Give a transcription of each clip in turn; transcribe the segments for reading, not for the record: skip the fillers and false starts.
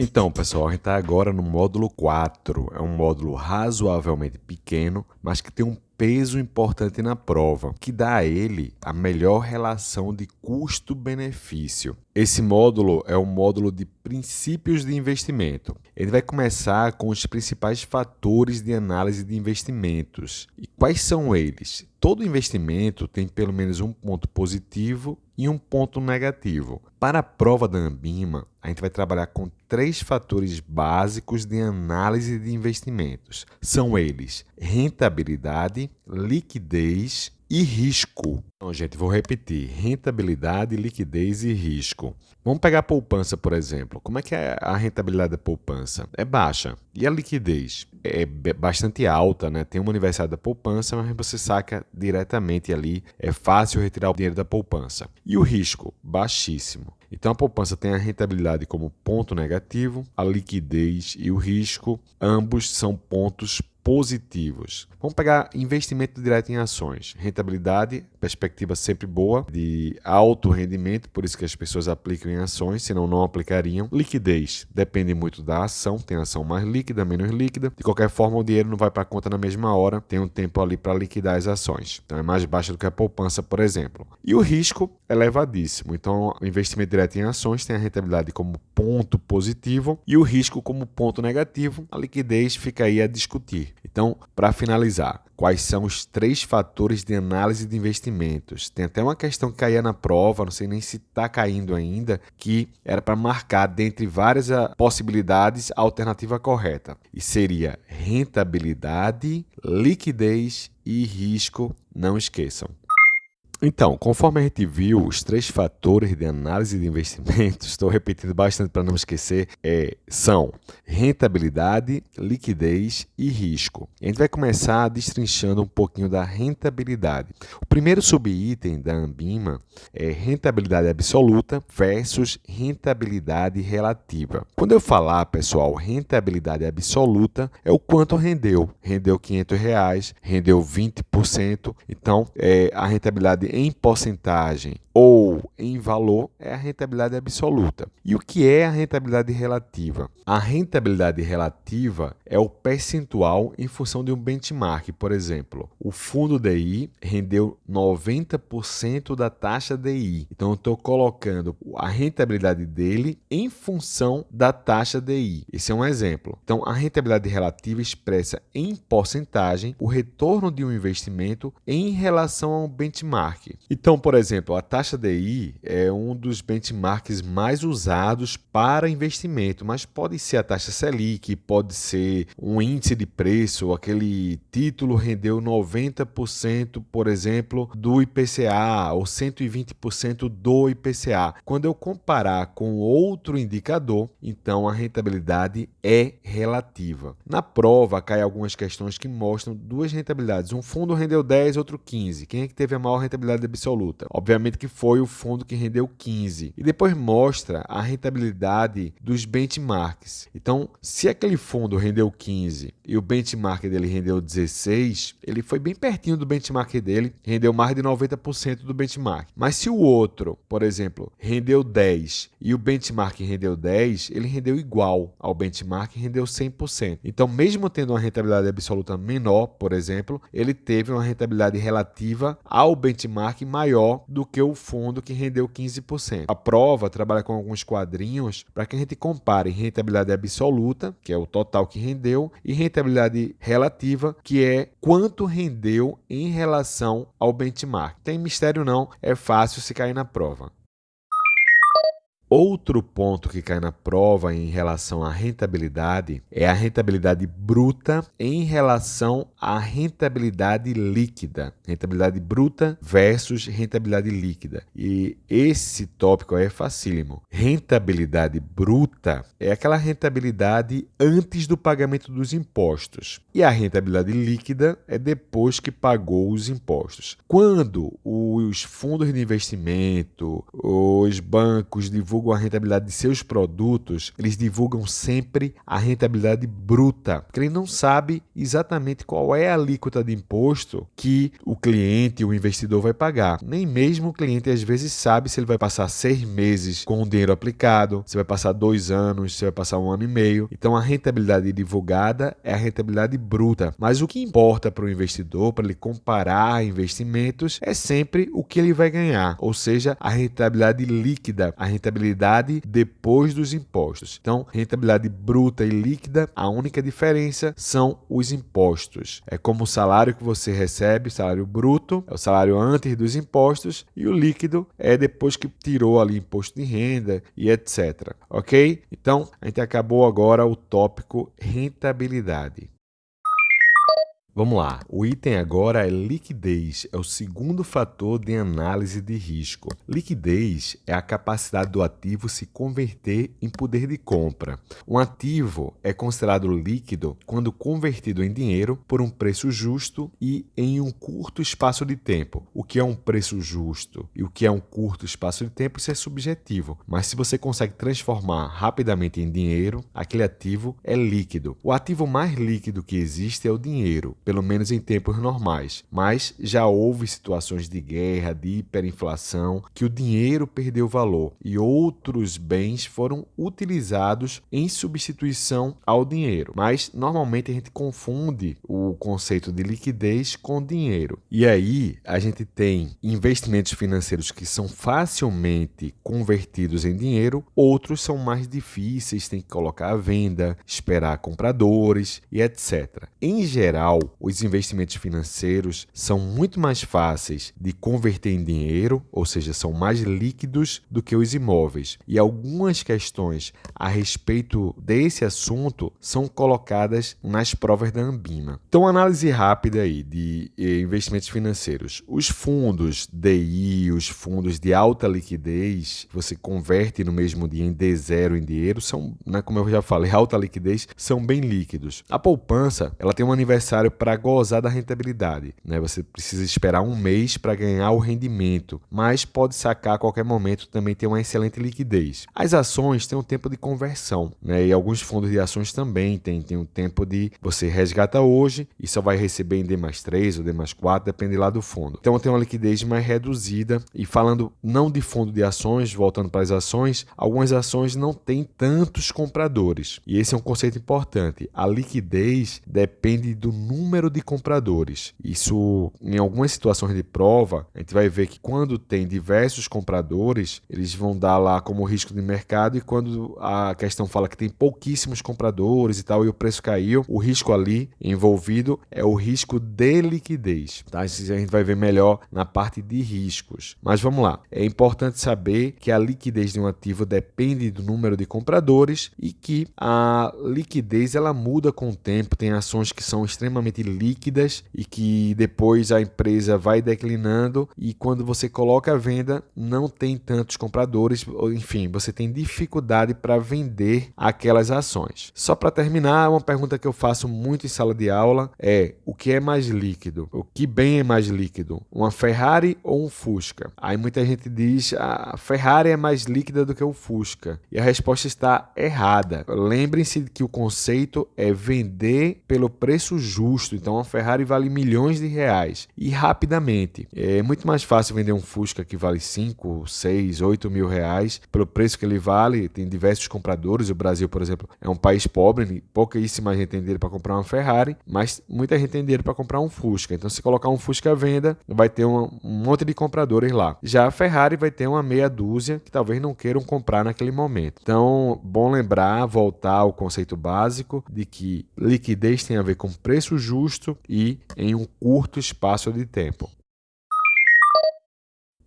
Então, pessoal, a gente está agora no módulo 4. É um módulo razoavelmente pequeno, mas que tem um peso importante na prova, que dá a ele a melhor relação de custo-benefício. Esse módulo é um módulo de princípios de investimento. Ele vai começar com os principais fatores de análise de investimentos. E quais são eles? Todo investimento tem pelo menos um ponto positivo e um ponto negativo. Para a prova da Ambima, a gente vai trabalhar com 3 fatores básicos de análise de investimentos. São eles: rentabilidade, liquidez e risco. Então, gente, vou repetir: rentabilidade, liquidez e risco. Vamos pegar a poupança, por exemplo. Como é que é a rentabilidade da poupança? É baixa. E a liquidez? É bastante alta, né? Tem uma universidade da poupança, mas você saca diretamente ali. É fácil retirar o dinheiro da poupança. E o risco? Baixíssimo. Então, a poupança tem a rentabilidade como ponto negativo, a liquidez e o risco, ambos são pontos positivos. Vamos pegar investimento direto em ações. Rentabilidade, perspectiva sempre boa, de alto rendimento, por isso que as pessoas aplicam em ações, senão não aplicariam. Liquidez, depende muito da ação, tem ação mais líquida, menos líquida. De qualquer forma, o dinheiro não vai para a conta na mesma hora, tem um tempo ali para liquidar as ações. Então, é mais baixa do que a poupança, por exemplo. E o risco é elevadíssimo. Então, o investimento direto em ações tem a rentabilidade como ponto positivo e o risco como ponto negativo. A liquidez fica aí a discutir. Então, para finalizar, quais são os 3 fatores de análise de investimentos? Tem até uma questão que caía na prova, não sei nem se está caindo ainda, que era para marcar dentre várias possibilidades a alternativa correta. E seria rentabilidade, liquidez e risco, não esqueçam. Então, conforme a gente viu, os 3 fatores de análise de investimentos, estou repetindo bastante para não esquecer, são rentabilidade, liquidez e risco. A gente vai começar destrinchando um pouquinho da rentabilidade. O primeiro subitem da Ambima é rentabilidade absoluta versus rentabilidade relativa. Quando eu falar, pessoal, rentabilidade absoluta é o quanto rendeu. Rendeu R$500, rendeu 20%. Então, a rentabilidade em porcentagem ou em valor é a rentabilidade absoluta. E o que é a rentabilidade relativa? A rentabilidade relativa é o percentual em função de um benchmark. Por exemplo, o fundo DI rendeu 90% da taxa DI. Então, eu estou colocando a rentabilidade dele em função da taxa DI. Esse é um exemplo. Então, a rentabilidade relativa expressa em porcentagem o retorno de um investimento em relação a um benchmark. Então, por exemplo, a taxa DI é um dos benchmarks mais usados para investimento, mas pode ser a taxa Selic, pode ser um índice de preço, aquele título rendeu 90%, por exemplo, do IPCA ou 120% do IPCA. Quando eu comparar com outro indicador, então a rentabilidade é relativa. Na prova, cai algumas questões que mostram 2 rentabilidades. Um fundo rendeu 10, outro 15. Quem é que teve a maior rentabilidade absoluta? Obviamente que foi o fundo que rendeu 15. E depois mostra a rentabilidade dos benchmarks. Então, se aquele fundo rendeu 15 e o benchmark dele rendeu 16, ele foi bem pertinho do benchmark dele, rendeu mais de 90% do benchmark. Mas se o outro, por exemplo, rendeu 10 e o benchmark rendeu 10, ele rendeu igual ao benchmark e rendeu 100%. Então, mesmo tendo uma rentabilidade absoluta menor, por exemplo, ele teve uma rentabilidade relativa ao benchmark maior do que o fundo que rendeu 15%. A prova trabalha com alguns quadrinhos para que a gente compare rentabilidade absoluta, que é o total que rendeu, e rentabilidade relativa, que é quanto rendeu em relação ao benchmark. Tem mistério não, é fácil se cair na prova. Outro ponto que cai na prova em relação à rentabilidade é a rentabilidade bruta em relação à rentabilidade líquida. Rentabilidade bruta versus rentabilidade líquida. E esse tópico é facílimo. Rentabilidade bruta é aquela rentabilidade antes do pagamento dos impostos. E a rentabilidade líquida é depois que pagou os impostos. Quando os fundos de investimento, os bancos divulgam divulgam a rentabilidade de seus produtos, eles divulgam sempre a rentabilidade bruta, porque ele não sabe exatamente qual é a alíquota de imposto que o cliente, o investidor vai pagar. Nem mesmo o cliente às vezes sabe se ele vai passar 6 meses com o dinheiro aplicado, se vai passar 2 anos, se vai passar 1 ano e meio. Então a rentabilidade divulgada é a rentabilidade bruta. Mas o que importa para o investidor, para ele comparar investimentos, é sempre o que ele vai ganhar, ou seja, a rentabilidade líquida, a rentabilidade depois dos impostos. Então, rentabilidade bruta e líquida, a única diferença são os impostos. É como o salário que você recebe, salário bruto, é o salário antes dos impostos, e o líquido é depois que tirou ali imposto de renda e etc. Ok? Então, a gente acabou agora o tópico rentabilidade. Vamos lá, o item agora é liquidez, é o segundo fator de análise de risco. Liquidez é a capacidade do ativo se converter em poder de compra. Um ativo é considerado líquido quando convertido em dinheiro por um preço justo e em um curto espaço de tempo. O que é um preço justo e o que é um curto espaço de tempo, isso é subjetivo, mas se você consegue transformar rapidamente em dinheiro, aquele ativo é líquido. O ativo mais líquido que existe é o dinheiro, pelo menos em tempos normais, mas já houve situações de guerra, de hiperinflação, que o dinheiro perdeu valor e outros bens foram utilizados em substituição ao dinheiro. Mas normalmente a gente confunde o conceito de liquidez com dinheiro. E aí a gente tem investimentos financeiros que são facilmente convertidos em dinheiro, outros são mais difíceis, tem que colocar à venda, esperar compradores e etc. Em geral, os investimentos financeiros são muito mais fáceis de converter em dinheiro, ou seja, são mais líquidos do que os imóveis. E algumas questões a respeito desse assunto são colocadas nas provas da Anbima. Então, análise rápida aí de investimentos financeiros. Os fundos DI, os fundos de alta liquidez, você converte no mesmo dia em D0 em dinheiro, são, como eu já falei, alta liquidez, são bem líquidos. A poupança, ela tem um aniversário para gozar da rentabilidade, né? Você precisa esperar um mês para ganhar o rendimento, mas pode sacar a qualquer momento, também tem uma excelente liquidez. As ações têm um tempo de conversão, né? E alguns fundos de ações também tem um tempo de você resgata hoje e só vai receber em D+3 ou D+4, depende lá do fundo. Então tem uma liquidez mais reduzida. E falando não de fundo de ações, voltando para as ações, algumas ações não têm tantos compradores. E esse é um conceito importante. A liquidez depende do número de compradores. Isso, em algumas situações de prova, a gente vai ver que quando tem diversos compradores, eles vão dar lá como risco de mercado, e quando a questão fala que tem pouquíssimos compradores e tal, e o preço caiu, o risco ali envolvido é o risco de liquidez, tá? Isso a gente vai ver melhor na parte de riscos. Mas vamos lá. É importante saber que a liquidez de um ativo depende do número de compradores e que a liquidez ela muda com o tempo. Tem ações que são extremamente líquidas e que depois a empresa vai declinando, e quando você coloca a venda não tem tantos compradores, enfim, você tem dificuldade para vender aquelas ações. Só para terminar, uma pergunta que eu faço muito em sala de aula é: o que é mais líquido? O que bem é mais líquido? Uma Ferrari ou um Fusca? Aí muita gente diz: a Ferrari é mais líquida do que o Fusca. E a resposta está errada. Lembrem-se que o conceito é vender pelo preço justo. Então a Ferrari vale milhões de reais e rapidamente. É muito mais fácil vender um Fusca que vale 5, 6, 8 mil reais pelo preço que ele vale. Tem diversos compradores. O Brasil, por exemplo, é um país pobre, pouquíssima gente tem dinheiro para comprar uma Ferrari, mas muita gente tem dinheiro para comprar um Fusca. Então, se colocar um Fusca à venda, vai ter um monte de compradores lá. Já a Ferrari vai ter uma meia dúzia que talvez não queiram comprar naquele momento. Então, bom lembrar, voltar ao conceito básico de que liquidez tem a ver com preço justo e em um curto espaço de tempo.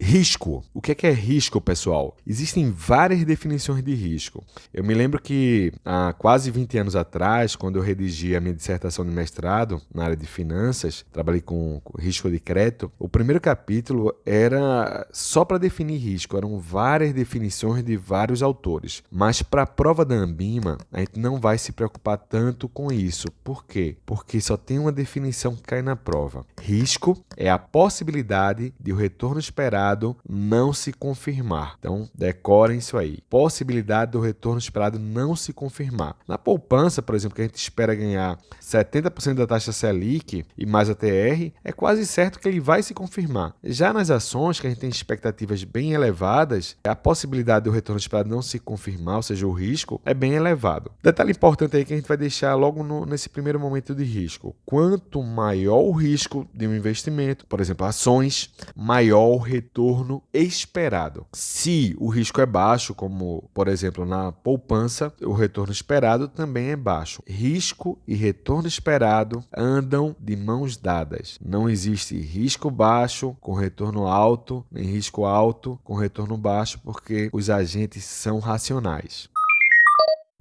Risco. O que é risco, pessoal? Existem várias definições de risco. Eu me lembro que há quase 20 anos atrás, quando eu redigi a minha dissertação de mestrado na área de finanças, trabalhei com risco de crédito, o primeiro capítulo era só para definir risco. Eram várias definições de vários autores. Mas para a prova da Anbima, a gente não vai se preocupar tanto com isso. Por quê? Porque só tem uma definição que cai na prova. Risco é a possibilidade de o retorno esperado esperado não se confirmar. Então, decorem isso aí. Possibilidade do retorno esperado não se confirmar. Na poupança, por exemplo, que a gente espera ganhar 70% da taxa Selic e mais a TR, é quase certo que ele vai se confirmar. Já nas ações, que a gente tem expectativas bem elevadas, a possibilidade do retorno esperado não se confirmar, ou seja, o risco, é bem elevado. Detalhe importante aí que a gente vai deixar logo nesse primeiro momento de risco. Quanto maior o risco de um investimento, por exemplo, ações, maior o retorno esperado. Se o risco é baixo, como por exemplo na poupança, o retorno esperado também é baixo. Risco e retorno esperado andam de mãos dadas. Não existe risco baixo com retorno alto, nem risco alto com retorno baixo, porque os agentes são racionais.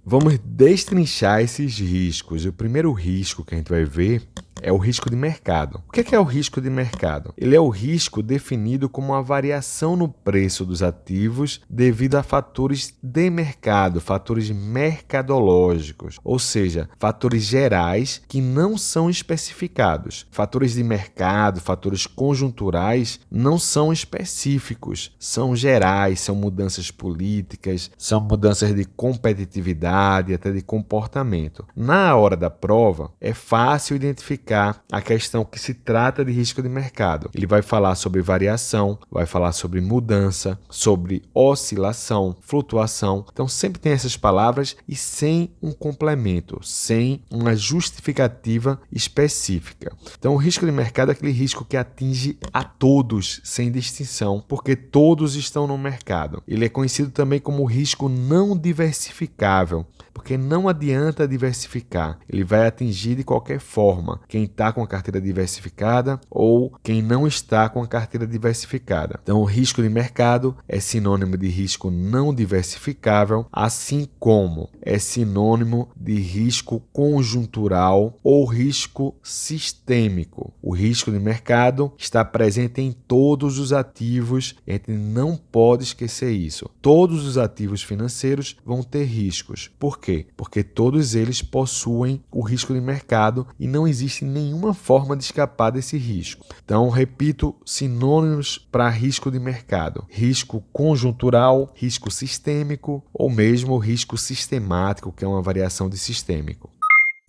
Vamos destrinchar esses riscos. O primeiro risco que a gente vai ver é o risco de mercado. O que é o risco de mercado? Ele é o risco definido como a variação no preço dos ativos devido a fatores de mercado, fatores mercadológicos, ou seja, fatores gerais que não são especificados. Fatores de mercado, fatores conjunturais não são específicos, são gerais, são mudanças políticas, são mudanças de competitividade, até de comportamento. Na hora da prova, é fácil identificar a questão que se trata de risco de mercado. Ele vai falar sobre variação, vai falar sobre mudança, sobre oscilação, flutuação. Então sempre tem essas palavras e sem um complemento, sem uma justificativa específica. Então o risco de mercado é aquele risco que atinge a todos, sem distinção, porque todos estão no mercado. Ele é conhecido também como risco não diversificável, porque não adianta diversificar, ele vai atingir de qualquer forma quem está com a carteira diversificada ou quem não está com a carteira diversificada. Então, o risco de mercado é sinônimo de risco não diversificável, assim como é sinônimo de risco conjuntural ou risco sistêmico. O risco de mercado está presente em todos os ativos, a gente não pode esquecer isso. Todos os ativos financeiros vão ter riscos. Por quê? Porque todos eles possuem o risco de mercado e não existe nenhuma forma de escapar desse risco. Então, repito, sinônimos para risco de mercado: risco conjuntural, risco sistêmico ou mesmo risco sistemático, que é uma variação de sistêmico.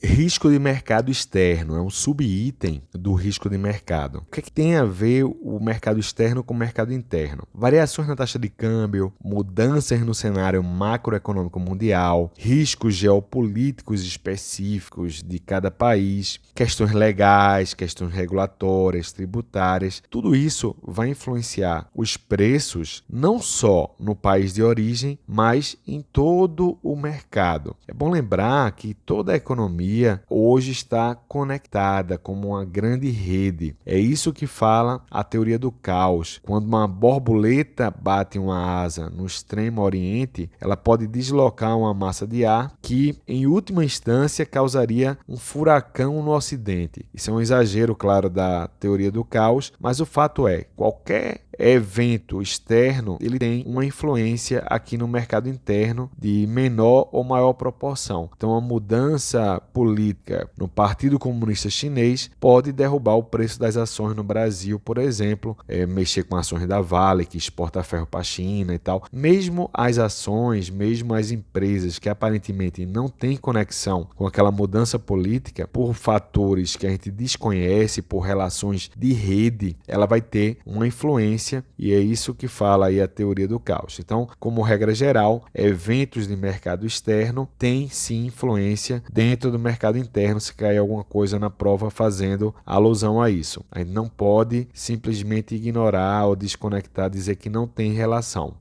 Risco de mercado externo é um subitem do risco de mercado. O que é que tem a ver o mercado externo com o mercado interno? Variações na taxa de câmbio, mudanças no cenário macroeconômico mundial, riscos geopolíticos específicos de cada país, questões legais, questões regulatórias, tributárias. Tudo isso vai influenciar os preços não só no país de origem, mas em todo o mercado. É bom lembrar que toda a economia hoje está conectada como uma grande rede. É isso que fala a teoria do caos. Quando uma borboleta bate uma asa no extremo oriente, ela pode deslocar uma massa de ar que, em última instância, causaria um furacão no ocidente. Isso é um exagero, claro, da teoria do caos, mas o fato é, qualquer evento externo, ele tem uma influência aqui no mercado interno de menor ou maior proporção. Então, a mudança política no Partido Comunista Chinês pode derrubar o preço das ações no Brasil, por exemplo, mexer com ações da Vale, que exporta ferro para a China e tal. Mesmo as ações, mesmo as empresas que aparentemente não têm conexão com aquela mudança política, por fatores que a gente desconhece, por relações de rede, ela vai ter uma influência, e é isso que fala aí a teoria do caos. Então, como regra geral, eventos de mercado externo têm sim influência dentro do mercado interno, se cair alguma coisa na prova fazendo alusão a isso. A gente não pode simplesmente ignorar ou desconectar, dizer que não tem relação.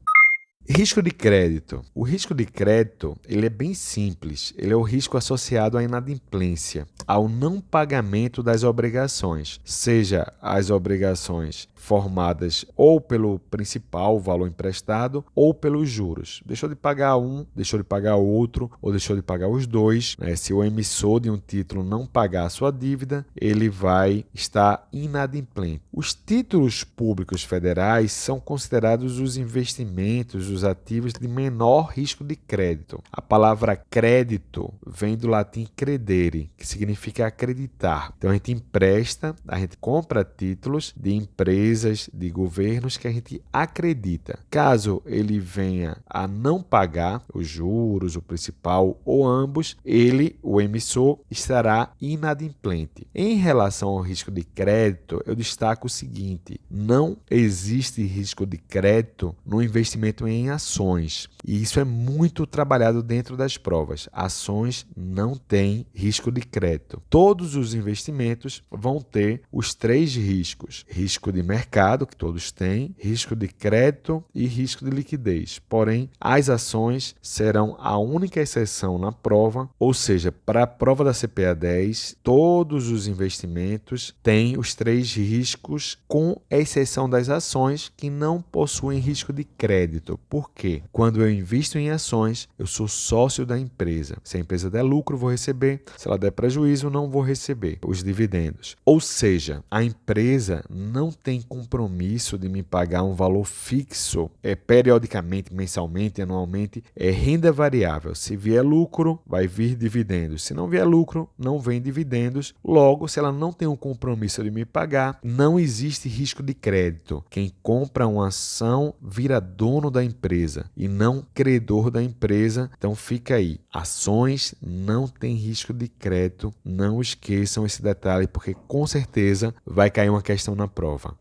Risco de crédito. O risco de crédito ele é bem simples. Ele é o risco associado à inadimplência, ao não pagamento das obrigações, seja as obrigações formadas ou pelo principal, o valor emprestado, ou pelos juros. Deixou de pagar um, deixou de pagar outro, ou deixou de pagar os dois. Se o emissor de um título não pagar a sua dívida, ele vai estar inadimplente. Os títulos públicos federais são considerados os investimentos, os ativos de menor risco de crédito. A palavra crédito vem do latim credere, que significa acreditar. Então a gente empresta, a gente compra títulos de empresas, de governos que a gente acredita. Caso ele venha a não pagar os juros, o principal ou ambos, ele, o emissor, estará inadimplente. Em relação ao risco de crédito, eu destaco o seguinte: não existe risco de crédito no investimento em ações. E isso é muito trabalhado dentro das provas. Ações não têm risco de crédito. Todos os investimentos vão ter os 3 riscos: risco de mercado, que todos têm, risco de crédito e risco de liquidez. Porém, as ações serão a única exceção na prova, ou seja, para a prova da CPA 10, todos os investimentos têm os 3 riscos, com exceção das ações que não possuem risco de crédito. Por quê? Quando eu invisto em ações, eu sou sócio da empresa. Se a empresa der lucro, vou receber. Se ela der prejuízo, não vou receber os dividendos. Ou seja, a empresa não tem compromisso de me pagar um valor fixo, periodicamente, mensalmente, anualmente, é renda variável. Se vier lucro, vai vir dividendos. Se não vier lucro, não vem dividendos. Logo, se ela não tem um compromisso de me pagar, não existe risco de crédito. Quem compra uma ação vira dono da empresa e não credor da empresa. Então fica aí. Ações não tem risco de crédito. Não esqueçam esse detalhe, porque com certeza vai cair uma questão na prova.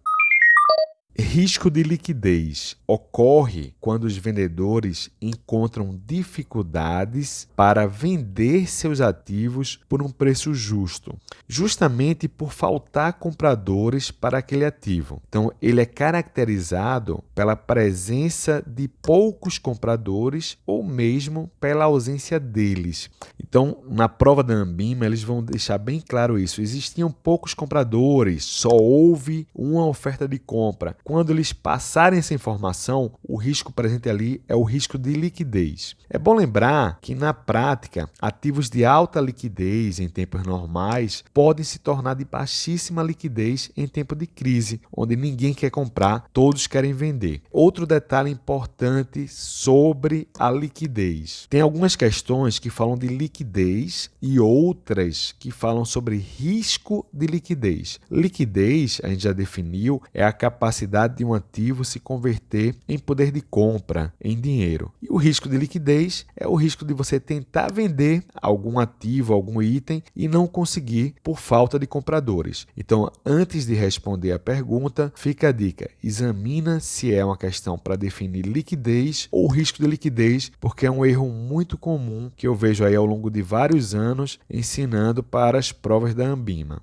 Risco de liquidez ocorre quando os vendedores encontram dificuldades para vender seus ativos por um preço justo, justamente por faltar compradores para aquele ativo. Então, ele é caracterizado pela presença de poucos compradores ou mesmo pela ausência deles. Então, na prova da Anbima, eles vão deixar bem claro isso. Existiam poucos compradores, só houve uma oferta de compra. Quando eles passarem essa informação, o risco presente ali é o risco de liquidez. É bom lembrar que, na prática, ativos de alta liquidez em tempos normais podem se tornar de baixíssima liquidez em tempo de crise, onde ninguém quer comprar, todos querem vender. Outro detalhe importante sobre a liquidez. Tem algumas questões que falam de liquidez e outras que falam sobre risco de liquidez. Liquidez, a gente já definiu, é a capacidade de um ativo se converter em poder de compra, em dinheiro. E o risco de liquidez é o risco de você tentar vender algum ativo, algum item e não conseguir por falta de compradores. Então, antes de responder a pergunta, fica a dica: examina se é uma questão para definir liquidez ou risco de liquidez, porque é um erro muito comum que eu vejo aí ao longo de vários anos ensinando para as provas da Anbima.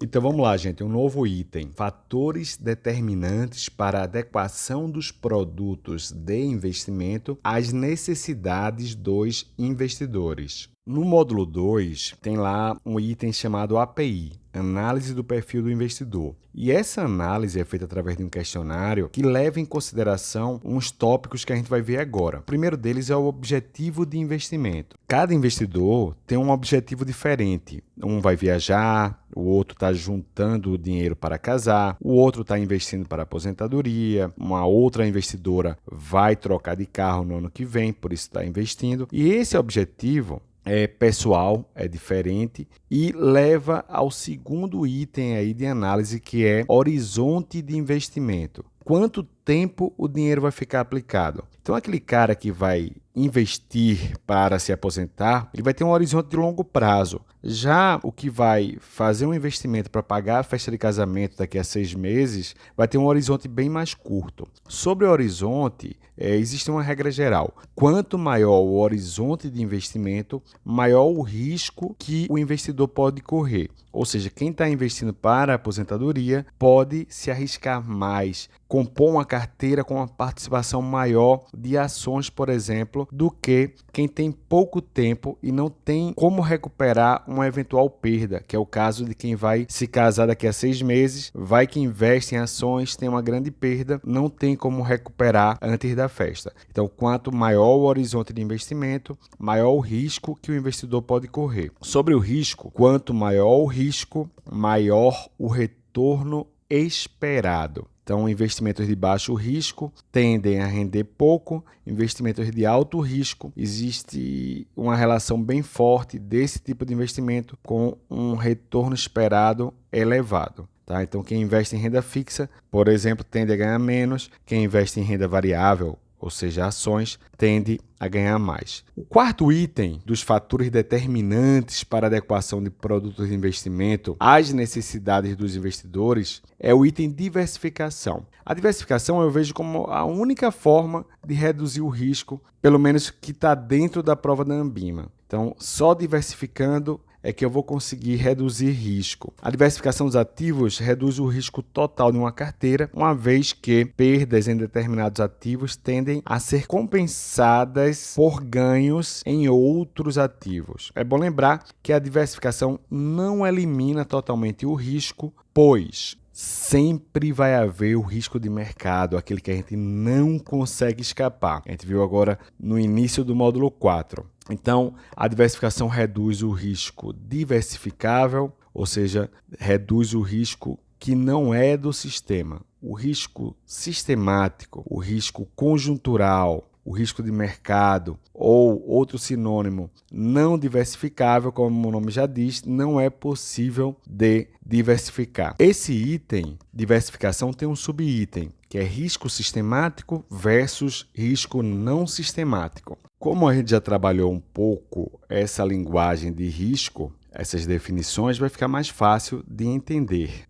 Então vamos lá, gente, um novo item: fatores determinantes para a adequação dos produtos de investimento às necessidades dos investidores. No módulo 2, tem lá um item chamado API, Análise do Perfil do Investidor. E essa análise é feita através de um questionário que leva em consideração uns tópicos que a gente vai ver agora. O primeiro deles é o objetivo de investimento. Cada investidor tem um objetivo diferente. Um vai viajar, o outro está juntando o dinheiro para casar, o outro está investindo para aposentadoria, uma outra investidora vai trocar de carro no ano que vem, por isso está investindo. E esse objetivo é pessoal, é diferente e leva ao segundo item aí de análise, que é horizonte de investimento. Quanto tempo o dinheiro vai ficar aplicado? Então, aquele cara que vai investir para se aposentar, ele vai ter um horizonte de longo prazo. Já o que vai fazer um investimento para pagar a festa de casamento daqui a 6 meses, vai ter um horizonte bem mais curto. Sobre o horizonte, existe uma regra geral. Quanto maior o horizonte de investimento, maior o risco que o investidor pode correr. Ou seja, quem está investindo para a aposentadoria pode se arriscar mais, compor uma carteira com uma participação maior de ações, por exemplo, do que quem tem pouco tempo e não tem como recuperar uma eventual perda, que é o caso de quem vai se casar daqui a 6 meses, vai que investe em ações, tem uma grande perda, não tem como recuperar antes da festa. Então, quanto maior o horizonte de investimento, maior o risco que o investidor pode correr. Sobre o risco, quanto maior o risco, maior o retorno esperado. Então, investimentos de baixo risco tendem a render pouco, investimentos de alto risco, existe uma relação bem forte desse tipo de investimento com um retorno esperado elevado. Tá? Então, quem investe em renda fixa, por exemplo, tende a ganhar menos. Quem investe em renda variável, ou seja, ações, tende a ganhar mais. O quarto item dos fatores determinantes para a adequação de produtos de investimento às necessidades dos investidores é o item diversificação. A diversificação eu vejo como a única forma de reduzir o risco, pelo menos que está dentro da prova da Ambima. Então, só diversificando é que eu vou conseguir reduzir risco. A diversificação dos ativos reduz o risco total de uma carteira, uma vez que perdas em determinados ativos tendem a ser compensadas por ganhos em outros ativos. É bom lembrar que a diversificação não elimina totalmente o risco, pois sempre vai haver o risco de mercado, aquele que a gente não consegue escapar. A gente viu agora no início do módulo 4. Então, a diversificação reduz o risco diversificável, ou seja, reduz o risco que não é do sistema. O risco sistemático, o risco conjuntural, o risco de mercado ou outro sinônimo não diversificável, como o nome já diz, não é possível de diversificar. Esse item, diversificação, tem um subitem, que é risco sistemático versus risco não sistemático. Como a gente já trabalhou um pouco essa linguagem de risco, essas definições, vai ficar mais fácil de entender.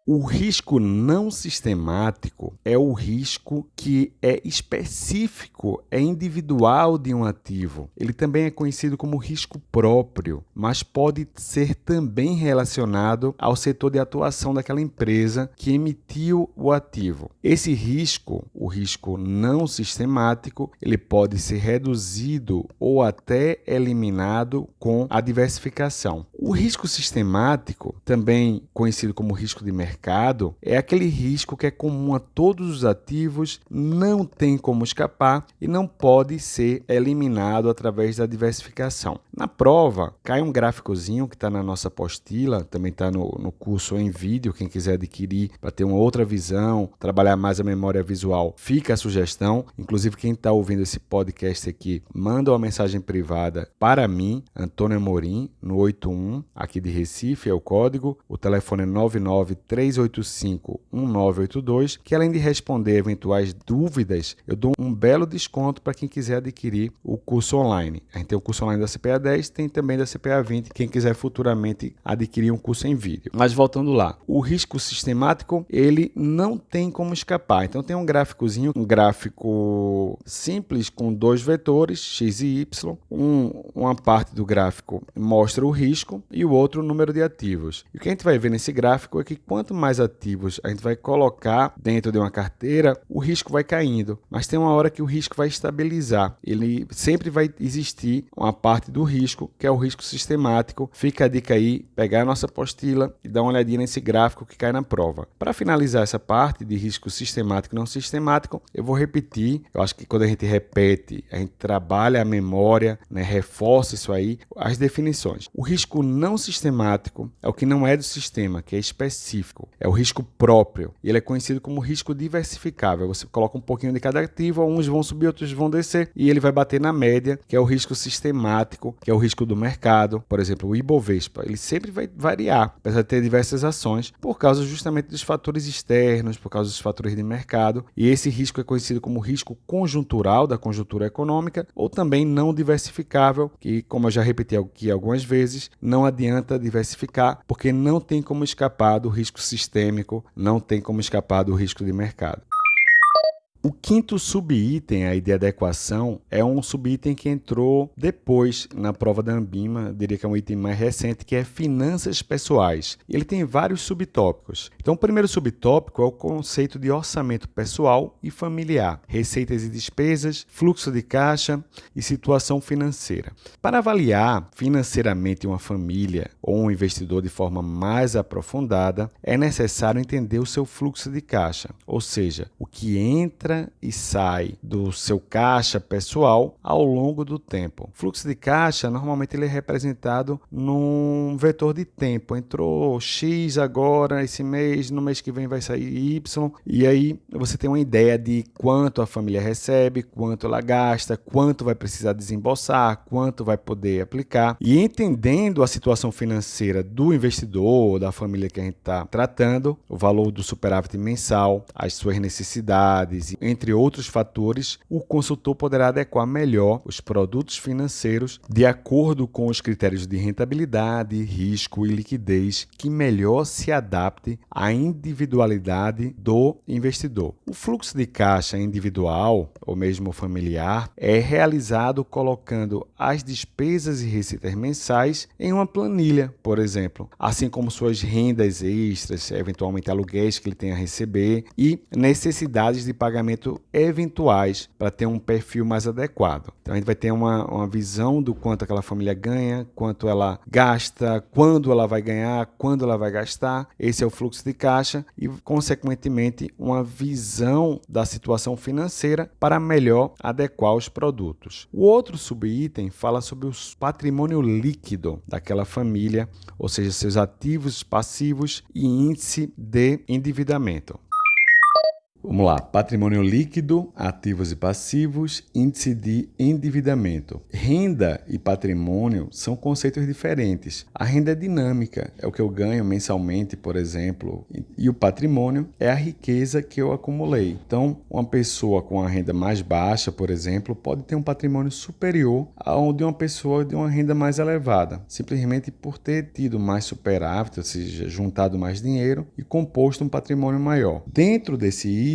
O risco não sistemático é o risco que é específico, é individual de um ativo. Ele também é conhecido como risco próprio, mas pode ser também relacionado ao setor de atuação daquela empresa que emitiu o ativo. Esse risco, o risco não sistemático, ele pode ser reduzido ou até eliminado com a diversificação. O risco sistemático, também conhecido como risco de mercado, é aquele risco que é comum a todos os ativos, não tem como escapar e não pode ser eliminado através da diversificação. Na prova, cai um gráficozinho que está na nossa apostila, também está no curso em vídeo, quem quiser adquirir para ter uma outra visão, trabalhar mais a memória visual, fica a sugestão. Inclusive, quem está ouvindo esse podcast aqui, manda uma mensagem privada para mim, Antônio Amorim, no 81, aqui de Recife, é o código, o telefone é 993851982, que além de responder eventuais dúvidas, eu dou um belo desconto para quem quiser adquirir o curso online. A gente tem o curso online da CPA 10, tem também da CPA 20, quem quiser futuramente adquirir um curso em vídeo. Mas voltando lá, o risco sistemático, ele não tem como escapar. Então tem um gráficozinho, um gráfico simples com dois vetores, x e y. Uma parte do gráfico mostra o risco e o outro o número de ativos. E o que a gente vai ver nesse gráfico é que quanto mais ativos a gente vai colocar dentro de uma carteira, o risco vai caindo. Mas tem uma hora que o risco vai estabilizar. Ele sempre vai existir uma parte do risco, que é o risco sistemático. Fica a dica aí, pegar a nossa apostila e dar uma olhadinha nesse gráfico que cai na prova. Para finalizar essa parte de risco sistemático e não sistemático, eu vou repetir. Eu acho que quando a gente repete, a gente trabalha a memória, né, reforça isso aí, as definições. O risco não sistemático é o que não é do sistema, que é específico. É o risco próprio. Ele é conhecido como risco diversificável. Você coloca um pouquinho de cada ativo, uns vão subir, outros vão descer, e ele vai bater na média, que é o risco sistemático, que é o risco do mercado. Por exemplo, o Ibovespa, ele sempre vai variar, apesar de ter diversas ações, por causa justamente dos fatores externos, por causa dos fatores de mercado. E esse risco é conhecido como risco conjuntural, da conjuntura econômica, ou também não diversificável, que, como eu já repeti aqui algumas vezes, não adianta diversificar, porque não tem como escapar do risco sistêmico, não tem como escapar do risco de mercado. O quinto subitem aí de adequação é um subitem que entrou depois na prova da Ambima, eu diria que é um item mais recente, que é finanças pessoais. Ele tem vários subtópicos. Então, o primeiro subtópico é o conceito de orçamento pessoal e familiar, receitas e despesas, fluxo de caixa e situação financeira. Para avaliar financeiramente uma família ou um investidor de forma mais aprofundada, é necessário entender o seu fluxo de caixa, ou seja, o que entra entra e sai do seu caixa pessoal ao longo do tempo. O fluxo de caixa, normalmente ele é representado num vetor de tempo. Entrou X agora, esse mês, no mês que vem vai sair Y, e aí você tem uma ideia de quanto a família recebe, quanto ela gasta, quanto vai precisar desembolsar, quanto vai poder aplicar. E entendendo a situação financeira do investidor, da família que a gente está tratando, o valor do superávit mensal, as suas necessidades, entre outros fatores, o consultor poderá adequar melhor os produtos financeiros de acordo com os critérios de rentabilidade, risco e liquidez que melhor se adapte à individualidade do investidor. O fluxo de caixa individual ou mesmo familiar é realizado colocando as despesas e receitas mensais em uma planilha, por exemplo, assim como suas rendas extras, eventualmente aluguéis que ele tem a receber e necessidades de pagamento eventuais para ter um perfil mais adequado. Então a gente vai ter uma visão do quanto aquela família ganha, quanto ela gasta, quando ela vai ganhar, quando ela vai gastar. Esse é o fluxo de caixa e, consequentemente, uma visão da situação financeira para melhor adequar os produtos. O outro subitem fala sobre o patrimônio líquido daquela família, ou seja, seus ativos, passivos e índice de endividamento. Vamos lá, patrimônio líquido, ativos e passivos, índice de endividamento. Renda e patrimônio são conceitos diferentes. A renda é dinâmica, é o que eu ganho mensalmente, por exemplo, e o patrimônio é a riqueza que eu acumulei. Então, uma pessoa com a renda mais baixa, por exemplo, pode ter um patrimônio superior ao de uma pessoa de uma renda mais elevada, simplesmente por ter tido mais superávit, ou seja, juntado mais dinheiro e composto um patrimônio maior. Dentro desse item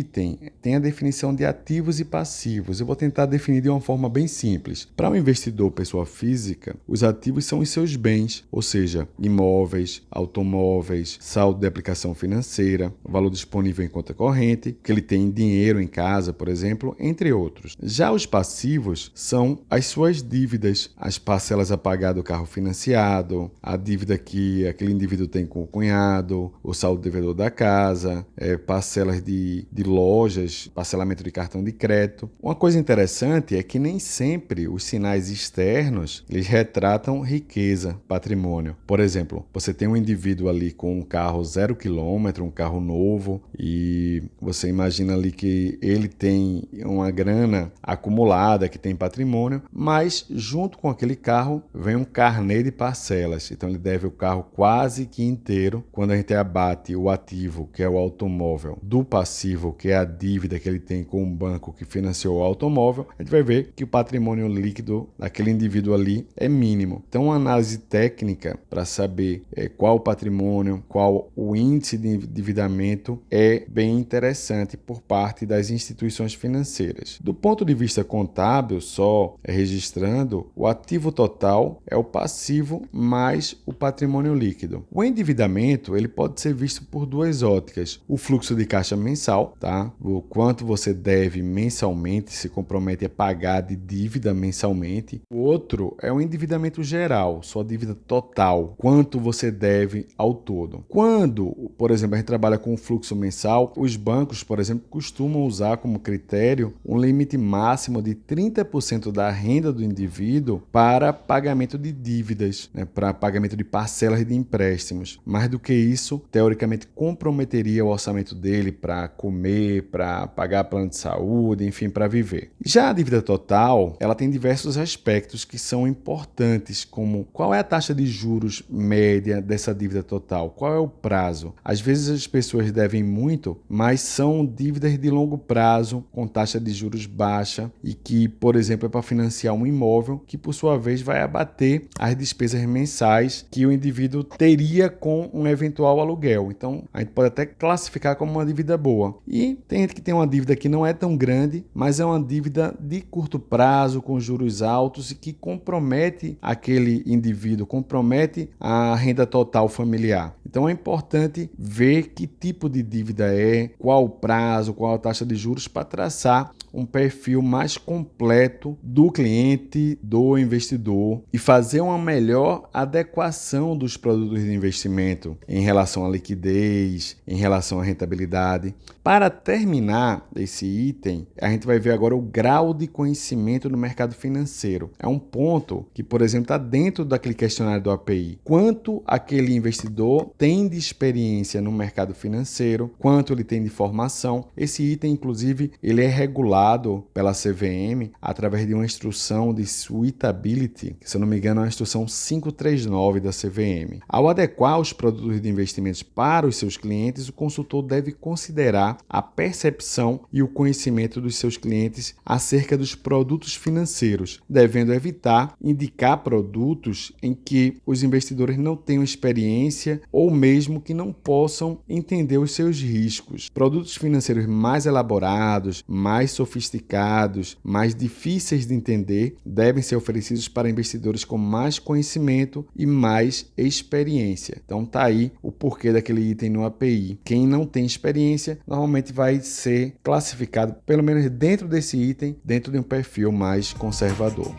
tem a definição de ativos e passivos. Eu vou tentar definir de uma forma bem simples. Para um investidor, pessoa física, os ativos são os seus bens, ou seja, imóveis, automóveis, saldo de aplicação financeira, valor disponível em conta corrente, que ele tem dinheiro em casa, por exemplo, entre outros. Já os passivos são as suas dívidas, as parcelas a pagar do carro financiado, a dívida que aquele indivíduo tem com o cunhado, o saldo devedor da casa, parcelas de lojas, parcelamento de cartão de crédito. Uma coisa interessante é que nem sempre os sinais externos eles retratam riqueza, patrimônio. Por exemplo, você tem um indivíduo ali com um carro 0 km, um carro novo, e você imagina ali que ele tem uma grana acumulada, que tem patrimônio, mas junto com aquele carro vem um carnê de parcelas. Então ele deve o carro quase que inteiro. Quando a gente abate o ativo, que é o automóvel, do passivo, que é a dívida que ele tem com um banco que financiou o automóvel, a gente vai ver que o patrimônio líquido daquele indivíduo ali é mínimo. Então, uma análise técnica para saber qual o patrimônio, qual o índice de endividamento é bem interessante por parte das instituições financeiras. Do ponto de vista contábil, só registrando, o ativo total é o passivo mais o patrimônio líquido. O endividamento ele pode ser visto por duas óticas. O fluxo de caixa mensal, tá? O quanto você deve mensalmente, se compromete a pagar de dívida mensalmente. O outro é o endividamento geral, sua dívida total, quanto você deve ao todo. Quando, por exemplo, a gente trabalha com fluxo mensal, os bancos, por exemplo, costumam usar como critério um limite máximo de 30% da renda do indivíduo para pagamento de dívidas, né, para pagamento de parcelas de empréstimos. Mais do que isso, teoricamente comprometeria o orçamento dele para comer, para pagar plano de saúde, enfim, para viver. Já a dívida total, ela tem diversos aspectos que são importantes, como qual é a taxa de juros média dessa dívida total, qual é o prazo. Às vezes as pessoas devem muito, mas são dívidas de longo prazo, com taxa de juros baixa e que, por exemplo, é para financiar um imóvel que, por sua vez, vai abater as despesas mensais que o indivíduo teria com um eventual aluguel. Então, a gente pode até classificar como uma dívida boa. E tem gente que tem uma dívida que não é tão grande, mas é uma dívida de curto prazo, com juros altos e que compromete aquele indivíduo, compromete a renda total familiar. Então é importante ver que tipo de dívida é, qual o prazo, qual a taxa de juros, para traçar um perfil mais completo do cliente, do investidor, e fazer uma melhor adequação dos produtos de investimento em relação à liquidez, em relação à rentabilidade. Para terminar esse item, a gente vai ver agora o grau de conhecimento no mercado financeiro. É um ponto que, por exemplo, está dentro daquele questionário do API. Quanto aquele investidor tem de experiência no mercado financeiro, quanto ele tem de formação. Esse item, inclusive, ele é regulado pela CVM através de uma instrução de suitability, que, se eu não me engano, é a instrução 539 da CVM. Ao adequar os produtos de investimentos para os seus clientes, o consultor deve considerar a percepção e o conhecimento dos seus clientes acerca dos produtos financeiros, devendo evitar indicar produtos em que os investidores não tenham experiência ou mesmo que não possam entender os seus riscos. Produtos financeiros mais elaborados, mais sofisticados, mais difíceis de entender, devem ser oferecidos para investidores com mais conhecimento e mais experiência. Então tá aí o porquê daquele item no API. Quem não tem experiência normalmente vai ser classificado, pelo menos dentro desse item, dentro de um perfil mais conservador.